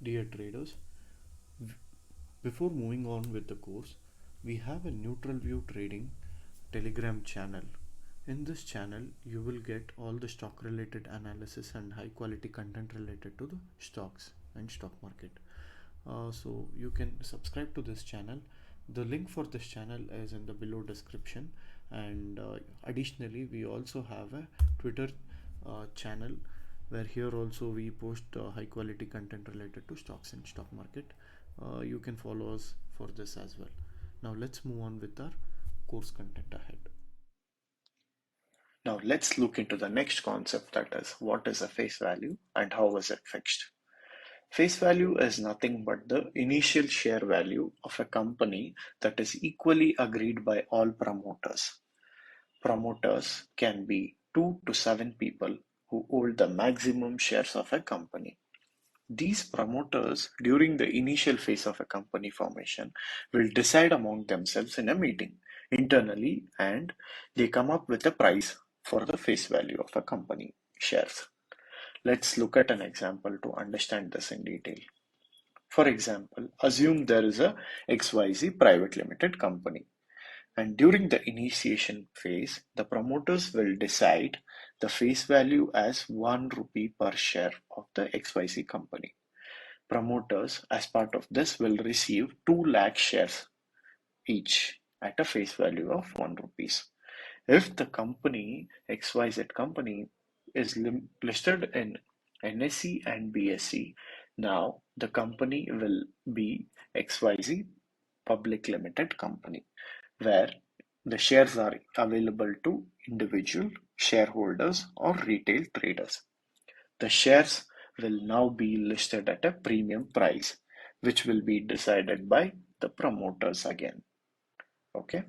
Dear traders, before moving on with the course, we have a neutral view trading Telegram channel. In this channel, you will get all the stock related analysis and high quality content related to the stocks and stock market. So you can subscribe to this channel. The link for this channel is in the below description, and additionally we also have a Twitter channel where here also we post high quality content related to stocks and stock market. You can follow us for this as well. Now let's move on with our course content ahead. Now let's look into the next concept, that is, what is a face value and how is it fixed? Face value is nothing but the initial share value of a company that is equally agreed by all promoters. Promoters can be 2 to 7 people who hold the maximum shares of a company. These promoters, during the initial phase of a company formation, will decide among themselves in a meeting internally, and they come up with a price for the face value of a company shares. Let's look at an example to understand this in detail. For example, assume there is a XYZ private limited company, and during the initiation phase, the promoters will decide the face value as 1 rupee per share of the XYZ company. Promoters, as part of this, will receive 2 lakh shares each at a face value of 1 rupees. If the company, XYZ company, is listed in NSE and BSE, now the company will be XYZ Public Limited Company, where the shares are available to individual shareholders or retail traders. The shares will now be listed at a premium price, which will be decided by the promoters again. Okay.